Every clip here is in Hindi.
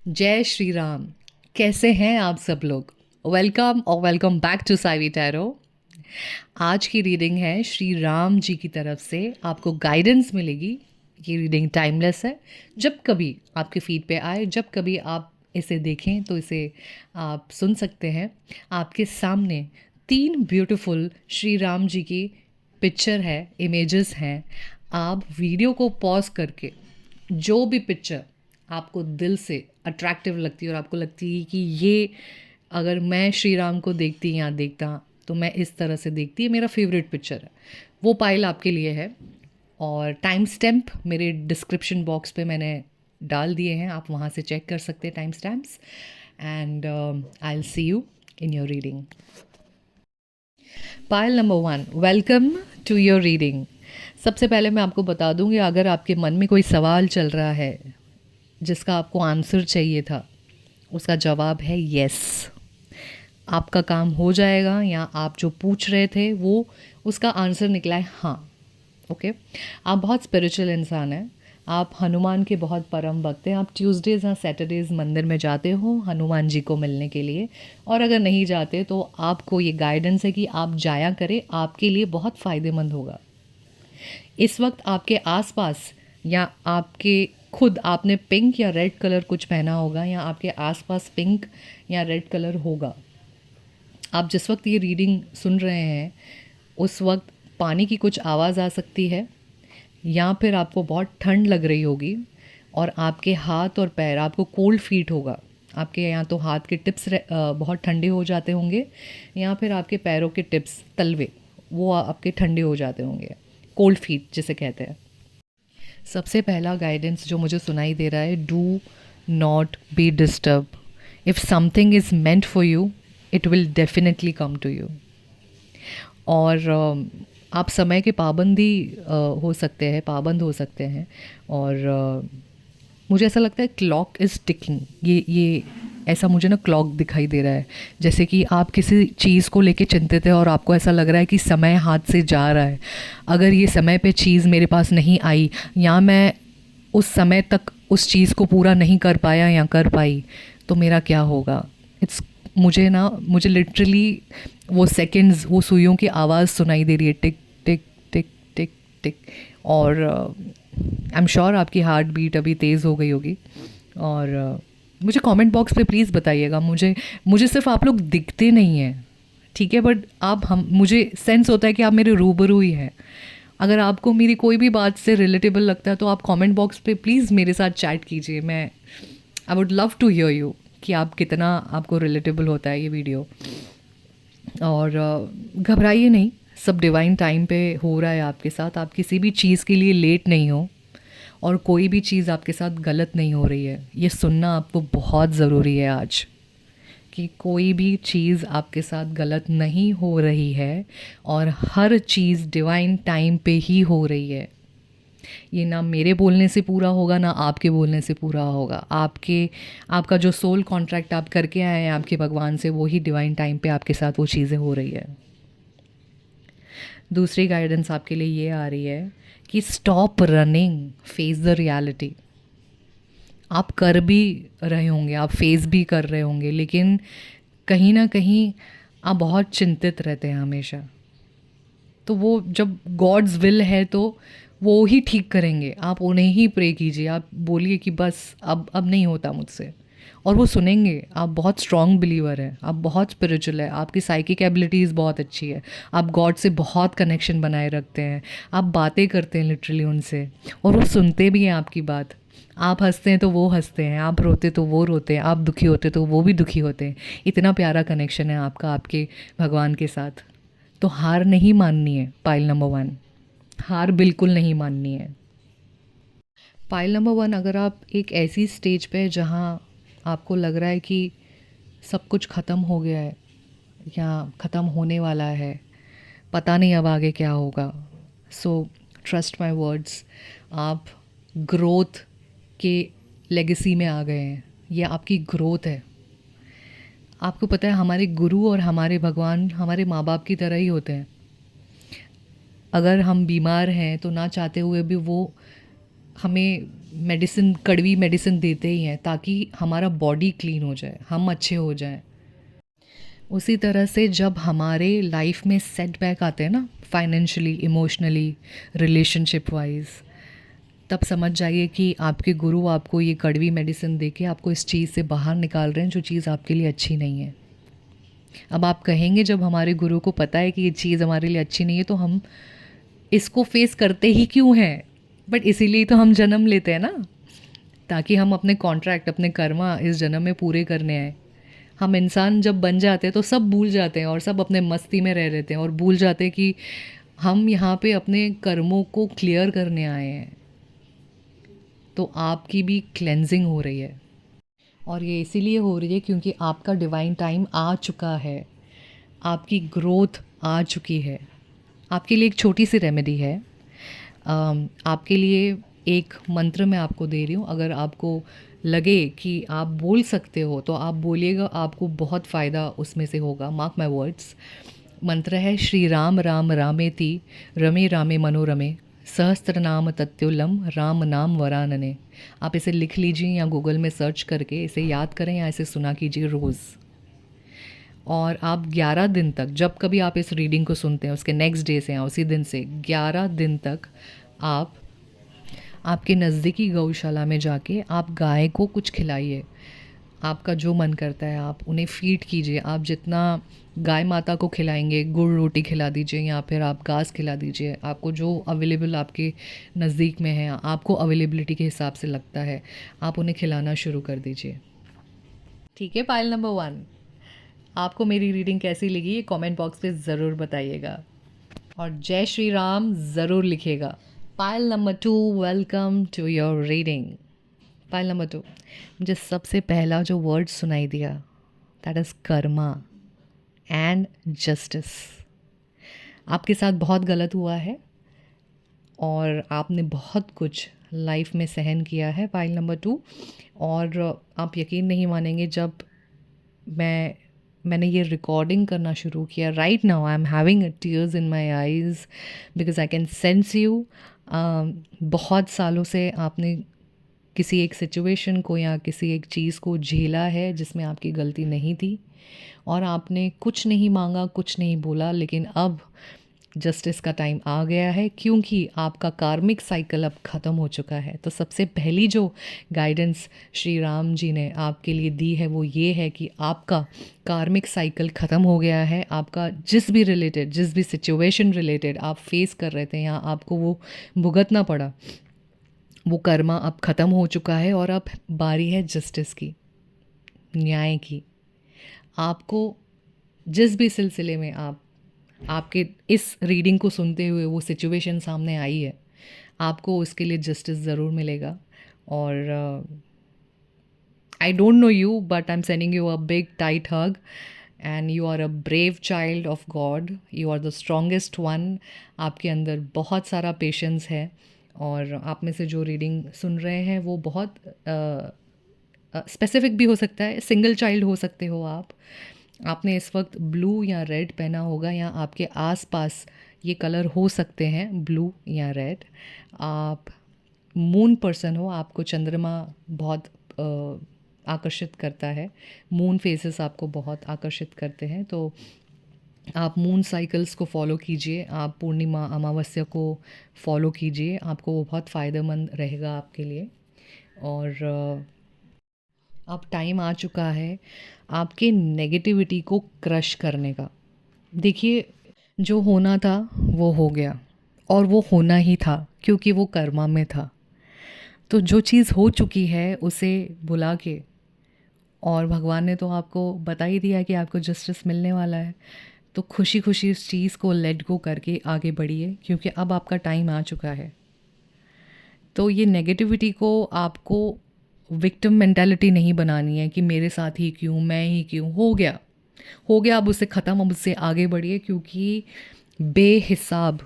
जय श्री राम। कैसे हैं आप सब लोग? Welcome back to Saivi tarot. आज की रीडिंग है श्री राम जी की तरफ से। आपको गाइडेंस मिलेगी। ये रीडिंग टाइमलेस है। जब कभी आपके फीड पे आए, जब कभी आप इसे देखें तो इसे आप सुन सकते हैं। आपके सामने 3 ब्यूटीफुल श्री राम जी की पिक्चर है, इमेजेस हैं। आप वीडियो को पॉज करके जो भी पिक्चर आपको दिल से अट्रैक्टिव लगती है और आपको लगती है कि ये अगर मैं श्री राम को देखती या देखता तो मैं इस तरह से देखती, है मेरा फेवरेट पिक्चर है, वो पाइल आपके लिए है। और टाइम स्टैम्प मेरे डिस्क्रिप्शन बॉक्स पे मैंने डाल दिए हैं, आप वहाँ से चेक कर सकते हैं time stamps. And I will see you in your reading. Pile number 1, welcome to your reading. सबसे पहले मैं आपको बता दूंगी, अगर आपके मन में कोई सवाल चल रहा है जिसका आपको आंसर चाहिए था, उसका जवाब है यस। आपका काम हो जाएगा, या आप जो पूछ रहे थे वो उसका आंसर निकला है हाँ। ओके। आप बहुत स्पिरिचुअल इंसान हैं। आप हनुमान के बहुत परम भक्त हैं। आप ट्यूसडेज़ या सैटरडेज़ मंदिर में जाते हो हनुमान जी को मिलने के लिए, और अगर नहीं जाते तो आपको ये गाइडेंस है कि आप जाया करें, आपके लिए बहुत फ़ायदेमंद होगा। इस वक्त आपके आसपास या आपके खुद आपने पिंक या रेड कलर कुछ पहना होगा, या आपके आसपास पिंक या रेड कलर होगा। आप जिस वक्त ये रीडिंग सुन रहे हैं उस वक्त पानी की कुछ आवाज़ आ सकती है, या फिर आपको बहुत ठंड लग रही होगी और आपके हाथ और पैर, आपको कोल्ड फीट होगा। आपके यहाँ तो हाथ के टिप्स बहुत ठंडे हो जाते होंगे, या फिर आपके पैरों के टिप्स तलवे वो आपके ठंडे हो जाते होंगे, कोल्ड फीट जिसे कहते हैं। सबसे पहला गाइडेंस जो मुझे सुनाई दे रहा है, do not be disturb. If something is meant for you it will definitely come to you. और आप समय के हो सकते हैं, पाबंद हो सकते हैं। और मुझे ऐसा लगता है क्लॉक इज़ टिकिंग। ये ऐसा मुझे ना क्लॉक दिखाई दे रहा है, जैसे कि आप किसी चीज़ को लेके चिंतित है और आपको ऐसा लग रहा है कि समय हाथ से जा रहा है। अगर ये समय पे चीज़ मेरे पास नहीं आई, या मैं उस समय तक उस चीज़ को पूरा नहीं कर पाया या कर पाई, तो मेरा क्या होगा। इट्स मुझे लिटरली वो सेकंड्स, वो सुइयों की आवाज़ सुनाई दे रही है, टिक टिक टिक टिक टिक। और आई एम श्योर आपकी हार्ट बीट अभी तेज़ हो गई होगी। और मुझे कमेंट बॉक्स पे प्लीज़ बताइएगा। मुझे मुझे सिर्फ आप लोग दिखते नहीं हैं, ठीक है, बट आप हम मुझे सेंस होता है कि आप मेरे रूबरू ही हैं। अगर आपको मेरी कोई भी बात से रिलेटेबल लगता है तो आप कमेंट बॉक्स पे प्लीज़ मेरे साथ चैट कीजिए। मैं I would love to hear you कि आप कितना आपको रिलेटेबल होता है ये वीडियो। और घबराइए नहीं, सब डिवाइन टाइम पे हो रहा है आपके साथ। आप किसी भी चीज़ के लिए लेट नहीं हो, और कोई भी चीज़ आपके साथ गलत नहीं हो रही है। ये सुनना आपको बहुत ज़रूरी है आज, कि कोई भी चीज़ आपके साथ गलत नहीं हो रही है, और हर चीज़ डिवाइन टाइम पे ही हो रही है। ये ना मेरे बोलने से पूरा होगा, ना आपके बोलने से पूरा होगा। आपका जो सोल कॉन्ट्रैक्ट आप करके आए हैं आपके भगवान से, वो ही डिवाइन टाइम पे आपके साथ वो चीज़ें हो रही है। दूसरी गाइडेंस आपके लिए ये आ रही है कि stop running, face the reality. आप कर भी रहे होंगे, आप फेस भी कर रहे होंगे, लेकिन कहीं ना कहीं आप बहुत चिंतित रहते हैं हमेशा। तो वो जब गॉड्स विल है तो वो ही ठीक करेंगे। आप उन्हें ही प्रे कीजिए, आप बोलिए कि बस अब नहीं होता मुझसे, और वो सुनेंगे। आप बहुत स्ट्रॉन्ग बिलीवर हैं, आप बहुत स्पिरिचुअल है, आपकी साइकिक एबिलिटीज़ बहुत अच्छी है, आप गॉड से बहुत कनेक्शन बनाए रखते हैं, आप बातें करते हैं लिटरली उनसे, और वो सुनते भी हैं आपकी बात। आप हंसते हैं तो वो हंसते हैं, आप रोते तो वो रोते हैं, आप दुखी होते तो वो भी दुखी होते हैं। इतना प्यारा कनेक्शन है आपका आपके भगवान के साथ। तो हार नहीं माननी है, पाइल नंबर 1। हार बिल्कुल नहीं माननी है। पाइल नंबर 1, अगर आप एक ऐसी स्टेज पे जहाँ आपको लग रहा है कि सब कुछ ख़त्म हो गया है या ख़त्म होने वाला है, पता नहीं अब आगे क्या होगा, सो ट्रस्ट माय वर्ड्स। आप ग्रोथ के लेगेसी में आ गए हैं। ये आपकी ग्रोथ है। आपको पता है हमारे गुरु और हमारे भगवान हमारे माँ बाप की तरह ही होते हैं। अगर हम बीमार हैं तो ना चाहते हुए भी वो हमें मेडिसिन, कड़वी मेडिसिन देते ही हैं ताकि हमारा बॉडी क्लीन हो जाए, हम अच्छे हो जाएं। उसी तरह से जब हमारे लाइफ में सेटबैक आते हैं ना, फाइनेंशियली, इमोशनली, रिलेशनशिप वाइज, तब समझ जाइए कि आपके गुरु आपको ये कड़वी मेडिसिन दे के आपको इस चीज़ से बाहर निकाल रहे हैं जो चीज़ आपके लिए अच्छी नहीं है। अब आप कहेंगे जब हमारे गुरु को पता है कि ये चीज़ हमारे लिए अच्छी नहीं है तो हम इसको फेस करते ही क्यों हैं? बट इसीलिए तो हम जन्म लेते हैं ना, ताकि हम अपने कॉन्ट्रैक्ट, अपने कर्मा इस जन्म में पूरे करने आए। हम इंसान जब बन जाते हैं तो सब भूल जाते हैं और सब अपने मस्ती में रह लेते हैं और भूल जाते हैं कि हम यहाँ पे अपने कर्मों को क्लियर करने आए हैं। तो आपकी भी क्लेंजिंग हो रही है और ये इसीलिए हो रही है क्योंकि आपका डिवाइन टाइम आ चुका है, आपकी ग्रोथ आ चुकी है। आपके लिए एक छोटी सी रेमेडी है। आपके लिए एक मंत्र मैं आपको दे रही हूँ। अगर आपको लगे कि आप बोल सकते हो तो आप बोलिएगा, आपको बहुत फ़ायदा उसमें से होगा। Mark my words. मंत्र है श्री राम राम रामेति रमे रामे मनोरमे सहस्त्र नाम तत्युल्लम राम नाम वरानने। आप इसे लिख लीजिए या गूगल में सर्च करके इसे याद करें या इसे सुना कीजिए रोज़। और आप 11 दिन तक, जब कभी आप इस रीडिंग को सुनते हैं उसके नेक्स्ट डे से या उसी दिन से 11 दिन तक आप आपके नज़दीकी गौशाला में जाके आप गाय को कुछ खिलाइए। आपका जो मन करता है आप उन्हें फीड कीजिए। आप जितना गाय माता को खिलाएंगे, गुड़ रोटी खिला दीजिए या फिर आप घास खिला दीजिए। आपको जो अवेलेबल आपके नज़दीक में है, आपको अवेलेबिलिटी के हिसाब से लगता है, आप उन्हें खिलाना शुरू कर दीजिए। ठीक है, पायल नंबर 1। आपको मेरी रीडिंग कैसी लगी ये कमेंट बॉक्स पे ज़रूर बताइएगा और जय श्री राम ज़रूर लिखिएगा। Pile number 2, welcome to your reading. Pile number 2, मुझे सबसे पहला जो वर्ड सुनाई दिया that is karma and justice. आपके साथ बहुत गलत हुआ है और आपने बहुत कुछ लाइफ में सहन किया है, पायल नंबर 2। और आप यकीन नहीं मानेंगे, जब मैंने ये रिकॉर्डिंग करना शुरू किया, right now I am having tears in my eyes because I can sense you. बहुत सालों से आपने किसी एक सिचुएशन को या किसी एक चीज़ को झेला है जिसमें आपकी गलती नहीं थी और आपने कुछ नहीं मांगा, कुछ नहीं बोला, लेकिन अब जस्टिस का टाइम आ गया है क्योंकि आपका कार्मिक साइकिल अब ख़त्म हो चुका है। तो सबसे पहली जो गाइडेंस श्री राम जी ने आपके लिए दी है वो ये है कि आपका कार्मिक साइकिल ख़त्म हो गया है। आपका जिस भी सिचुएशन रिलेटेड आप फेस कर रहे थे या आपको वो भुगतना पड़ा, वो कर्मा अब ख़त्म हो चुका है और अब बारी है जस्टिस की, न्याय की। आपको जिस भी सिलसिले में आपके इस रीडिंग को सुनते हुए वो सिचुएशन सामने आई है, आपको उसके लिए जस्टिस ज़रूर मिलेगा। और I don't know you but I am sending you a big tight hug and you are a brave child of God, you are the strongest one. आपके अंदर बहुत सारा पेशेंस है और आप में से जो रीडिंग सुन रहे हैं वो बहुत स्पेसिफिक भी हो सकता है, सिंगल चाइल्ड हो सकते हो आप। आपने इस वक्त ब्लू या रेड पहना होगा या आपके आसपास ये कलर हो सकते हैं, ब्लू या रेड। आप मून पर्सन हो, आपको चंद्रमा बहुत आकर्षित करता है, मून फेसेस आपको बहुत आकर्षित करते हैं। तो आप मून साइकिल्स को फॉलो कीजिए, आप पूर्णिमा अमावस्या को फॉलो कीजिए, आपको वो बहुत फ़ायदेमंद रहेगा आपके लिए। और अब टाइम आ चुका है आपके नेगेटिविटी को क्रश करने का। देखिए, जो होना था वो हो गया और वो होना ही था क्योंकि वो कर्मा में था। तो जो चीज़ हो चुकी है उसे बुला के, और भगवान ने तो आपको बता ही दिया कि आपको जस्टिस मिलने वाला है, तो खुशी खुशी उस चीज़ को लेट गो करके आगे बढ़िए क्योंकि अब आपका टाइम आ चुका है। तो ये नेगेटिविटी को आपको विक्टिम मेंटालिटी नहीं बनानी है कि मेरे साथ ही क्यों, मैं ही क्यों, हो गया अब उससे ख़त्म, अब उससे आगे बढ़िए क्योंकि बेहिसाब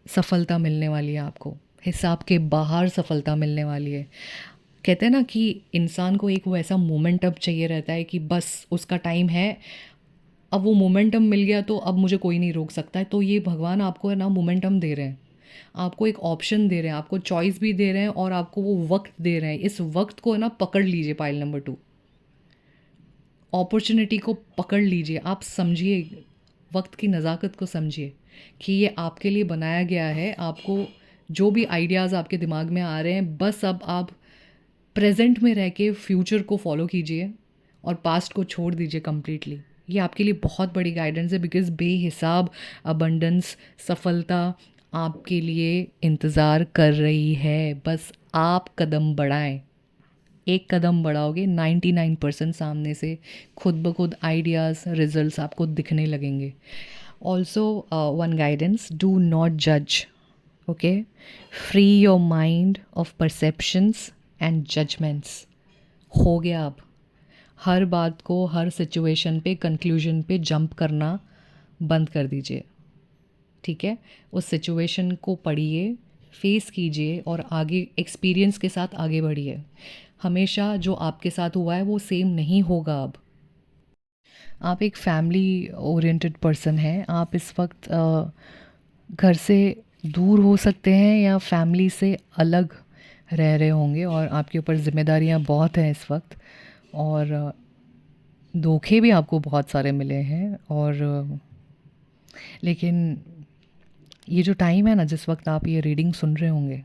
सफलता मिलने वाली है आपको, हिसाब के बाहर सफलता मिलने वाली है। कहते हैं ना कि इंसान को एक वो ऐसा मोमेंटम चाहिए रहता है कि बस उसका टाइम है, अब वो मोमेंटम मिल गया तो अब मुझे कोई नहीं रोक सकता है। तो ये भगवान आपको है ना मोमेंटम दे रहे हैं आपको एक ऑप्शन दे रहे हैं, आपको चॉइस भी दे रहे हैं और आपको वो वक्त दे रहे हैं। इस वक्त को ना पकड़ लीजिए। पाइल नंबर 2, अपॉर्चुनिटी को पकड़ लीजिए। आप समझिए, वक्त की नज़ाकत को समझिए कि ये आपके लिए बनाया गया है। आपको जो भी आइडियाज़ आपके दिमाग में आ रहे हैं, बस अब आप प्रेजेंट में रह के फ्यूचर को फॉलो कीजिए और पास्ट को छोड़ दीजिए कम्प्लीटली। ये आपके लिए बहुत बड़ी गाइडेंस है, बिकॉज़ बेहिसाब अबंडेंस, सफलता आपके लिए इंतज़ार कर रही है। बस आप कदम बढ़ाएं। एक कदम बढ़ाओगे, 99% सामने से खुद ब खुद आइडियाज़, रिजल्ट्स आपको दिखने लगेंगे। Also one guidance, do not जज। Okay, free your mind of perceptions and judgements. हो गया अब। हर बात को, हर सिचुएशन पे, कंक्लूजन पे जंप करना बंद कर दीजिए। ठीक है, उस सिचुएशन को पढ़िए, फेस कीजिए और आगे एक्सपीरियंस के साथ आगे बढ़िए। हमेशा जो आपके साथ हुआ है वो सेम नहीं होगा अब। आप एक फैमिली ओरिएंटेड पर्सन हैं। आप इस वक्त घर से दूर हो सकते हैं या फैमिली से अलग रह रहे होंगे और आपके ऊपर ज़िम्मेदारियां बहुत हैं इस वक्त, और धोखे भी आपको बहुत सारे मिले हैं। और लेकिन ये जो टाइम है ना, जिस वक्त आप ये रीडिंग सुन रहे होंगे,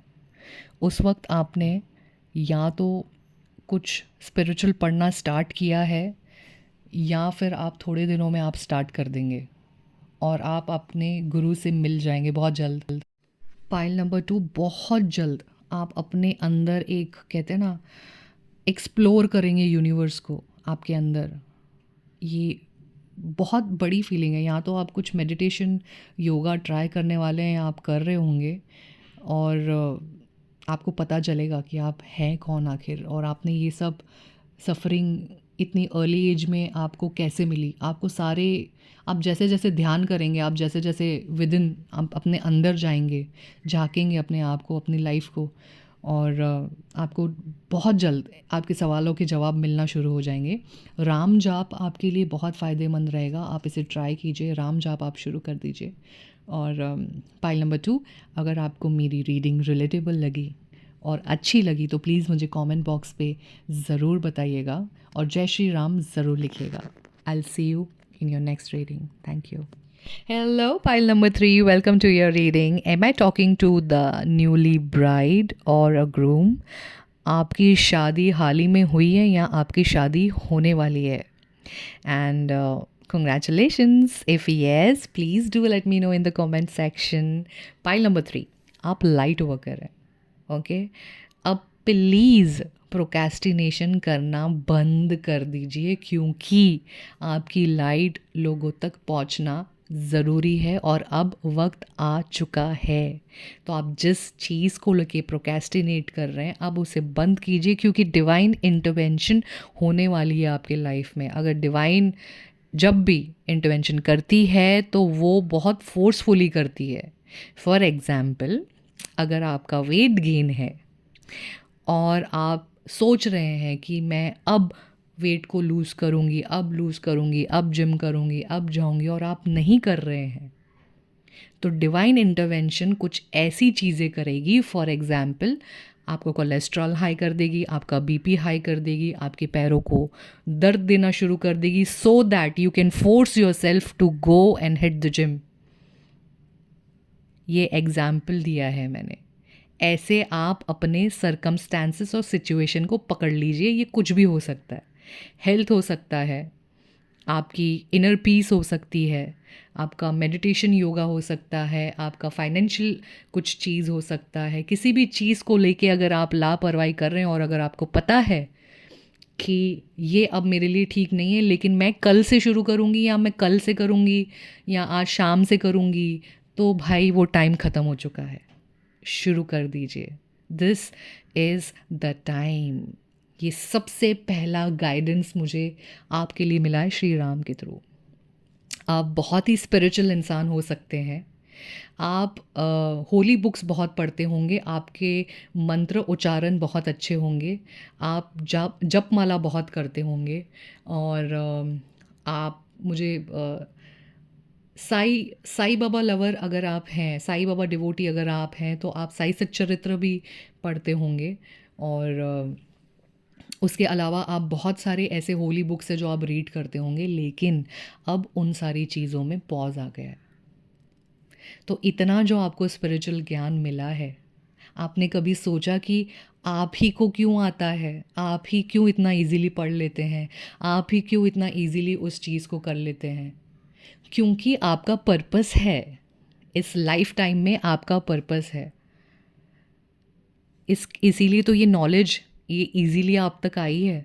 उस वक्त आपने या तो कुछ स्पिरिचुअल पढ़ना स्टार्ट किया है, या फिर आप थोड़े दिनों में आप स्टार्ट कर देंगे और आप अपने गुरु से मिल जाएंगे बहुत जल्द। पाइल नंबर 2, बहुत जल्द आप अपने अंदर एक, कहते हैं ना, एक्सप्लोर करेंगे यूनिवर्स को आपके अंदर। ये बहुत बड़ी फीलिंग है। या तो आप कुछ मेडिटेशन, योगा ट्राई करने वाले हैं, आप कर रहे होंगे और आपको पता चलेगा कि आप हैं कौन आखिर, और आपने ये सब सफ़रिंग इतनी अर्ली एज में आपको कैसे मिली। आपको सारे, आप जैसे जैसे ध्यान करेंगे, आप जैसे जैसे विदिन आप अपने अंदर जाएंगे, झांकेंगे अपने आप को, अपनी लाइफ को, और आपको बहुत जल्द आपके सवालों के जवाब मिलना शुरू हो जाएंगे। राम जाप आपके लिए बहुत फ़ायदेमंद रहेगा। आप इसे ट्राई कीजिए, राम जाप आप शुरू कर दीजिए। और पाइल नंबर 2, अगर आपको मेरी रीडिंग रिलेटेबल लगी और अच्छी लगी तो प्लीज़ मुझे कमेंट बॉक्स पे ज़रूर बताइएगा और जय श्री राम ज़रूर लिखिएगा। I will see you in your next reading. Thank you. Hello, pile number 3. Welcome to your reading. Am I talking to the newly bride or a groom? आपकी शादी हाल ही में हुई है या आपकी शादी होने वाली है? And congratulations. If yes, please do let me know in the comment section. Pile number 3. आप लाइट वर्कर हैं. ओके, अब प्लीज़ प्रोक्रेस्टिनेशन करना बंद कर दीजिए, क्योंकि आपकी लाइट लोगों तक पहुंचना ज़रूरी है और अब वक्त आ चुका है। तो आप जिस चीज़ को लेके प्रोक्रेस्टिनेट कर रहे हैं, अब उसे बंद कीजिए, क्योंकि डिवाइन इंटरवेंशन होने वाली है आपके लाइफ में। अगर डिवाइन जब भी इंटरवेंशन करती है तो वो बहुत फोर्सफुली करती है। फॉर एग्ज़ाम्पल, अगर आपका वेट गेन है और आप सोच रहे हैं कि मैं अब वेट को लूज़ करूँगी, अब लूज़ करूँगी, अब जिम करूँगी, अब जाऊँगी, और आप नहीं कर रहे हैं, तो डिवाइन इंटरवेंशन कुछ ऐसी चीज़ें करेगी। फॉर एग्ज़ाम्पल, आपको कोलेस्ट्रॉल हाई कर देगी, आपका बीपी हाई कर देगी, आपके पैरों को दर्द देना शुरू कर देगी, so that you can force yourself to go and hit the gym. ये एग्ज़ाम्पल दिया है मैंने। ऐसे आप अपने सर्कमस्टांसेस और सिचुएशन को पकड़ लीजिए। ये कुछ भी हो सकता है, हेल्थ हो सकता है, आपकी इनर पीस हो सकती है, आपका मेडिटेशन योगा हो सकता है, आपका फाइनेंशियल कुछ चीज़ हो सकता है। किसी भी चीज़ को लेके अगर आप लापरवाही कर रहे हैं और अगर आपको पता है कि ये अब मेरे लिए ठीक नहीं है, लेकिन मैं कल से शुरू करूँगी या मैं कल से करूँगी या आज शाम से करूँगी, तो भाई वो टाइम ख़त्म हो चुका है। शुरू कर दीजिए। This is the time. ये सबसे पहला गाइडेंस मुझे आपके लिए मिला है श्री राम के थ्रू। आप बहुत ही स्पिरिचुअल इंसान हो सकते हैं। आप होली बुक्स बहुत पढ़ते होंगे, आपके मंत्र उच्चारण बहुत अच्छे होंगे, आप जपमाला बहुत करते होंगे, और आप मुझे साई बाबा लवर अगर आप हैं, साई बाबा डिवोटी अगर आप हैं, तो आप साई सच्चरित्र भी पढ़ते होंगे। और उसके अलावा आप बहुत सारे ऐसे होली बुक्स हैं जो आप रीड करते होंगे, लेकिन अब उन सारी चीज़ों में पॉज़ आ गया है। तो इतना जो आपको स्पिरिचुअल ज्ञान मिला है, आपने कभी सोचा कि आप ही को क्यों आता है? आप ही क्यों इतना ईज़िली पढ़ लेते हैं? आप ही क्यों इतना ईज़िली उस चीज़ को कर लेते हैं? क्योंकि आपका पर्पस है। इस लाइफ टाइम में आपका पर्पस है। इसीलिए तो ये नॉलेज ये इजीली आप तक आई है।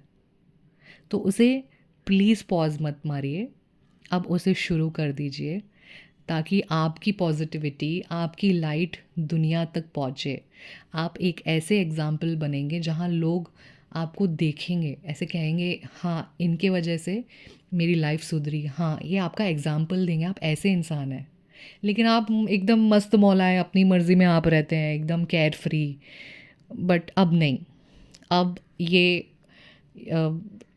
तो उसे प्लीज़ पॉज मत मारिए, अब उसे शुरू कर दीजिए, ताकि आपकी पॉजिटिविटी, आपकी लाइट दुनिया तक पहुँचे। आप एक ऐसे एग्ज़ाम्पल बनेंगे जहाँ लोग आपको देखेंगे, ऐसे कहेंगे हाँ, इनके वजह से मेरी लाइफ सुधरी। हाँ, ये आपका एग्ज़ाम्पल देंगे, आप ऐसे इंसान हैं। लेकिन आप एकदम मस्त मौला है, अपनी मर्ज़ी में आप रहते हैं, एकदम केयर फ्री। बट अब नहीं, अब ये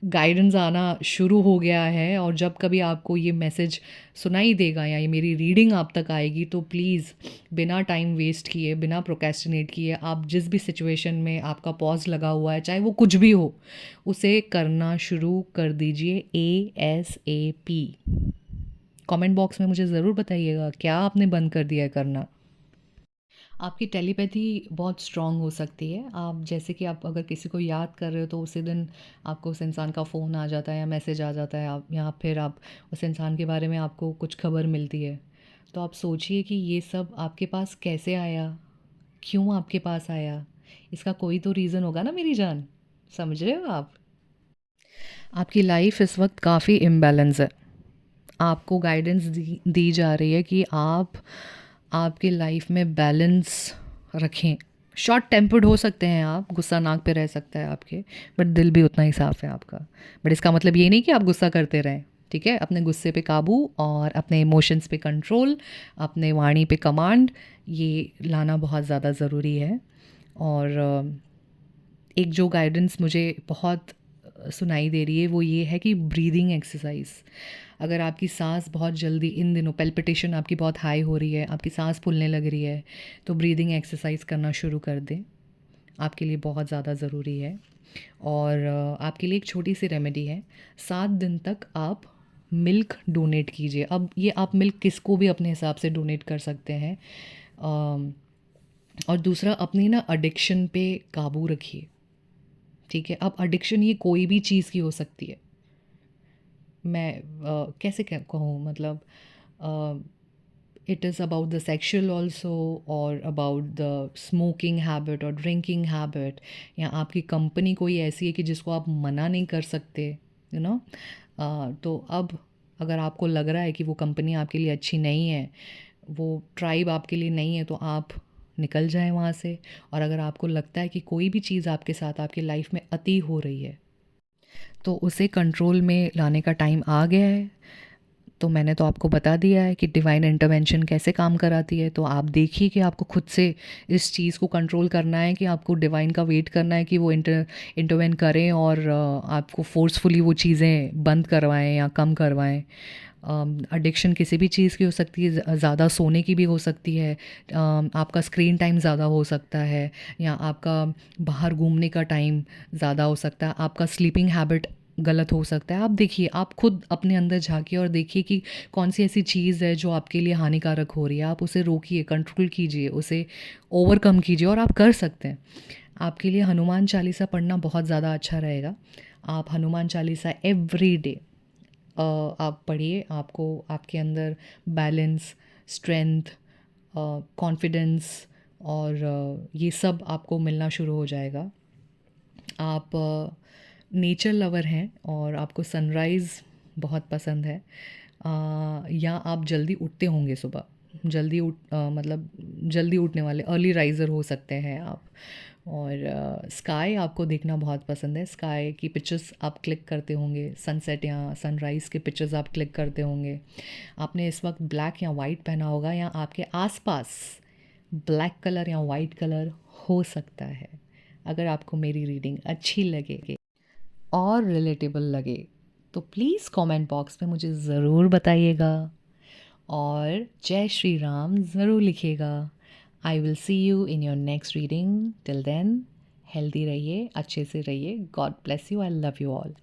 गाइडेंस आना शुरू हो गया है। और जब कभी आपको ये मैसेज सुनाई देगा या ये मेरी रीडिंग आप तक आएगी, तो प्लीज़ बिना टाइम वेस्ट किए, बिना प्रोक्रेस्टिनेट किए, आप जिस भी सिचुएशन में आपका पॉज लगा हुआ है, चाहे वो कुछ भी हो, उसे करना शुरू कर दीजिए ASAP। कमेंट बॉक्स में मुझे ज़रूर बताइएगा क्या आपने बंद कर दिया है करना। आपकी टेलीपैथी बहुत स्ट्रॉन्ग हो सकती है। आप जैसे कि आप अगर किसी को याद कर रहे हो, तो उसी दिन आपको उस इंसान का फ़ोन आ जाता है या मैसेज आ जाता है, आप या फिर आप उस इंसान के बारे में आपको कुछ खबर मिलती है। तो आप सोचिए कि ये सब आपके पास कैसे आया, क्यों आपके पास आया? इसका कोई तो रीज़न होगा ना मेरी जान, समझ रहे हो आप? आपकी लाइफ इस वक्त काफ़ी इम्बैलेंस है। आपको गाइडेंस दी दी जा रही है कि आप आपकी लाइफ में बैलेंस रखें। शॉर्ट टेम्पर्ड हो सकते हैं आप, गुस्सा नाक पे रह सकता है आपके, बट दिल भी उतना ही साफ़ है आपका। बट इसका मतलब ये नहीं कि आप गुस्सा करते रहें, ठीक है? अपने गुस्से पे काबू और अपने इमोशंस पे कंट्रोल, अपने वाणी पे कमांड, ये लाना बहुत ज़्यादा ज़रूरी है। और एक जो गाइडेंस मुझे बहुत सुनाई दे रही है, वो ये है कि ब्रीदिंग एक्सरसाइज। अगर आपकी सांस बहुत जल्दी इन दिनों पेल्पिटेशन आपकी बहुत हाई हो रही है, आपकी सांस फूलने लग रही है, तो ब्रीदिंग एक्सरसाइज करना शुरू कर दें, आपके लिए बहुत ज़्यादा ज़रूरी है। और आपके लिए एक छोटी सी रेमेडी है, 7 दिन तक आप मिल्क डोनेट कीजिए। अब ये आप मिल्क किसको भी अपने हिसाब से डोनेट कर सकते हैं। और दूसरा, अपनी ना एडिक्शन पे काबू रखिए, ठीक है? अब एडिक्शन ये कोई भी चीज़ की हो सकती है। मैं कैसे कहूँ, मतलब it is about the sexual also, और अबाउट द स्मोकिंग हैबिट और ड्रिंकिंग हैबिट, या आपकी कंपनी कोई ऐसी है कि जिसको आप मना नहीं कर सकते, यू नो। तो अब अगर आपको लग रहा है कि वो कंपनी आपके लिए अच्छी नहीं है, वो ट्राइब आपके लिए नहीं है, तो आप निकल जाएं वहाँ से। और अगर आपको लगता है कि कोई भी चीज़ आपके साथ आपकी लाइफ में अति हो रही है, तो उसे कंट्रोल में लाने का टाइम आ गया है। तो मैंने तो आपको बता दिया है कि डिवाइन इंटरवेंशन कैसे काम कराती है। तो आप देखिए कि आपको खुद से इस चीज़ को कंट्रोल करना है, कि आपको डिवाइन का वेट करना है कि वो इंटरवेन करें और आपको फोर्सफुली वो चीज़ें बंद करवाएं या कम करवाएं। एडिक्शन किसी भी चीज़ की हो सकती है, ज़्यादा सोने की भी हो सकती है, आपका स्क्रीन टाइम ज़्यादा हो सकता है, या आपका बाहर घूमने का टाइम ज़्यादा हो सकता है, आपका स्लीपिंग हैबिट गलत हो सकता है। आप देखिए, आप खुद अपने अंदर झाँकिए और देखिए कि कौन सी ऐसी चीज़ है जो आपके लिए हानिकारक हो रही है। आप उसे रोकिए, कंट्रोल कीजिए, उसे ओवरकम कीजिए, और आप कर सकते हैं। आपके लिए हनुमान चालीसा पढ़ना बहुत ज़्यादा अच्छा रहेगा। आप हनुमान चालीसा एवरी डे आप पढ़िए, आपको आपके अंदर बैलेंस, स्ट्रेंथ, कॉन्फिडेंस और ये सब आपको मिलना शुरू हो जाएगा। आप नेचर लवर हैं और आपको सनराइज़ बहुत पसंद है, या आप जल्दी उठते होंगे सुबह, मतलब जल्दी उठने वाले अर्ली राइज़र हो सकते हैं आप। और स्काई आपको देखना बहुत पसंद है, स्काई की पिक्चर्स आप क्लिक करते होंगे, सनसेट या सनराइज़ के पिक्चर्स आप क्लिक करते होंगे। आपने इस वक्त ब्लैक या वाइट पहना होगा, या आपके आसपास ब्लैक कलर या वाइट कलर हो सकता है। अगर आपको मेरी रीडिंग अच्छी लगे और रिलेटेबल लगे, तो प्लीज़ कमेंट बॉक्स में मुझे ज़रूर बताइएगा। और जय श्री राम ज़रूर लिखिएगा। I will see you in your next reading. Till then healthy रहिए, अच्छे से रहिए। God bless you. I love you all.